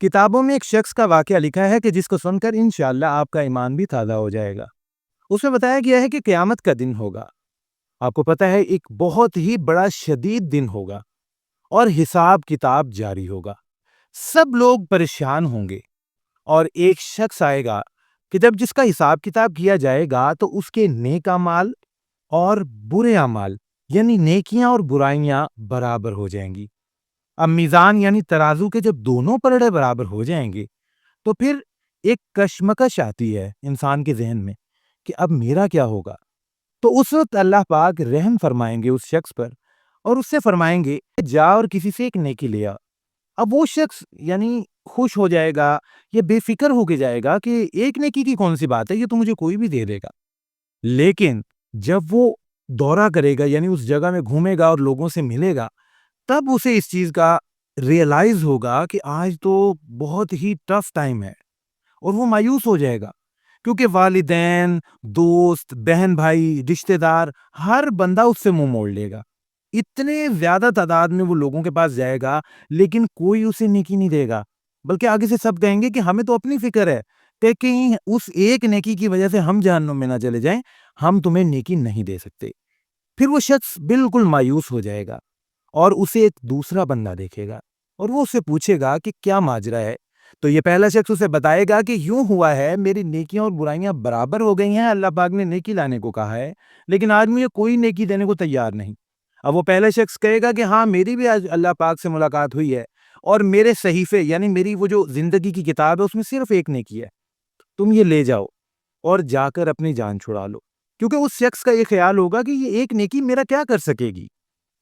کتابوں میں ایک شخص کا واقعہ لکھا ہے کہ جس کو سن کر انشاءاللہ آپ کا ایمان بھی تازہ ہو جائے گا۔ اس میں بتایا گیا ہے کہ قیامت کا دن ہوگا۔ آپ کو پتہ ہے ایک بہت ہی بڑا شدید دن ہوگا اور حساب کتاب جاری ہوگا۔ سب لوگ پریشان ہوں گے اور ایک شخص آئے گا کہ جس کا حساب کتاب کیا جائے گا تو اس کے نیک اعمال اور برے اعمال یعنی نیکیاں اور برائیاں برابر ہو جائیں گی۔ اب میزان یعنی ترازو کے جب دونوں پلڑے برابر ہو جائیں گے تو پھر ایک کشمکش آتی ہے انسان کے ذہن میں کہ اب میرا کیا ہوگا۔ تو اس وقت اللہ پاک رحم فرمائیں گے اس شخص پر اور اس سے فرمائیں گے جا اور کسی سے ایک نیکی لے آ۔ اب وہ شخص یعنی خوش ہو جائے گا، یہ بے فکر ہو کے جائے گا کہ ایک نیکی کی کون سی بات ہے، یہ تو مجھے کوئی بھی دے دے گا۔ لیکن جب وہ دورہ کرے گا یعنی اس جگہ میں گھومے گا اور لوگوں سے ملے گا، تب اسے اس چیز کا ریئلائز ہوگا کہ آج تو بہت ہی ٹف ٹائم ہے اور وہ مایوس ہو جائے گا، کیونکہ والدین، دوست، بہن بھائی، رشتہ دار ہر بندہ اس سے منہ موڑ لے گا۔ اتنے زیادہ تعداد میں وہ لوگوں کے پاس جائے گا لیکن کوئی اسے نیکی نہیں دے گا، بلکہ آگے سے سب کہیں گے کہ ہمیں تو اپنی فکر ہے کہ کہیں اس ایک نیکی کی وجہ سے ہم جہنم میں نہ چلے جائیں، ہم تمہیں نیکی نہیں دے سکتے۔ پھر وہ شخص بالکل مایوس ہو جائے گا اور اسے ایک دوسرا بندہ دیکھے گا اور وہ اسے پوچھے گا کہ کیا ماجرا ہے۔ تو یہ پہلا شخص اسے بتائے گا کہ یوں ہوا ہے، میری نیکیاں اور برائیاں برابر ہو گئی ہیں، اللہ پاک نے نیکی لانے کو کہا ہے لیکن آج مجھے کوئی نیکی دینے کو تیار نہیں۔ اب وہ پہلا شخص کہے گا کہ ہاں میری بھی آج اللہ پاک سے ملاقات ہوئی ہے اور میرے صحیفے یعنی میری وہ جو زندگی کی کتاب ہے اس میں صرف ایک نیکی ہے، تم یہ لے جاؤ اور جا کر اپنی جان چھڑا لو۔ کیونکہ اس شخص کا یہ خیال ہوگا کہ یہ ایک نیکی میرا کیا کر سکے گی،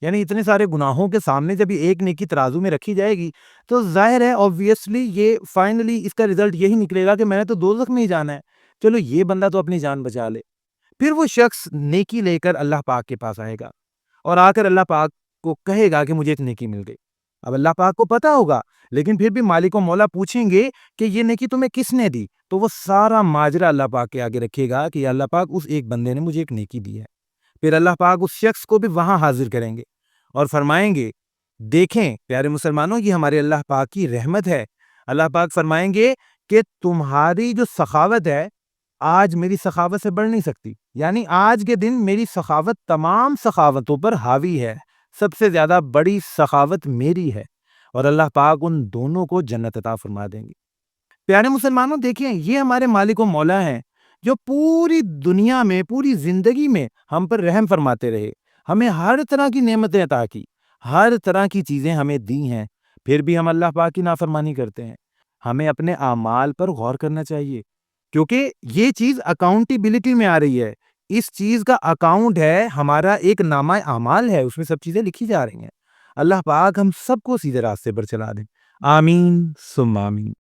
یعنی اتنے سارے گناہوں کے سامنے جب یہ ایک نیکی ترازو میں رکھی جائے گی تو ظاہر ہے obviously یہ فائنلی اس کا رزلٹ یہی نکلے گا کہ میں نے تو دوزخ میں ہی جانا ہے، چلو یہ بندہ تو اپنی جان بچا لے۔ پھر وہ شخص نیکی لے کر اللہ پاک کے پاس آئے گا اور آ کر اللہ پاک کو کہے گا کہ مجھے ایک نیکی مل گئی۔ اب اللہ پاک کو پتا ہوگا لیکن پھر بھی مالک و مولا پوچھیں گے کہ یہ نیکی تمہیں کس نے دی، تو وہ سارا ماجرا اللہ پاک کے آگے رکھے گا کہ اللہ پاک اس ایک بندے نے مجھے ایک نیکی دی ہے۔ پھر اللہ پاک اس شخص کو بھی وہاں حاضر کریں گے اور فرمائیں گے دیکھیں پیارے مسلمانوں، یہ ہمارے اللہ پاک کی رحمت ہے۔ اللہ پاک فرمائیں گے کہ تمہاری جو سخاوت ہے آج میری سخاوت سے بڑھ نہیں سکتی، یعنی آج کے دن میری سخاوت تمام سخاوتوں پر حاوی ہے، سب سے زیادہ بڑی سخاوت میری ہے، اور اللہ پاک ان دونوں کو جنت عطا فرما دیں گے۔ پیارے مسلمانوں دیکھیں، یہ ہمارے مالک و مولا ہیں جو پوری دنیا میں پوری زندگی میں ہم پر رحم فرماتے رہے، ہمیں ہر طرح کی نعمتیں عطا کی، ہر طرح کی چیزیں ہمیں دی ہیں، پھر بھی ہم اللہ پاک کی نافرمانی کرتے ہیں۔ ہمیں اپنے اعمال پر غور کرنا چاہیے، کیونکہ یہ چیز اکاؤنٹیبلٹی میں آ رہی ہے، اس چیز کا اکاؤنٹ ہے، ہمارا ایک نامہ اعمال ہے، اس میں سب چیزیں لکھی جا رہی ہیں۔ اللہ پاک ہم سب کو سیدھے راستے پر چلا دیں، آمین ثم آمین۔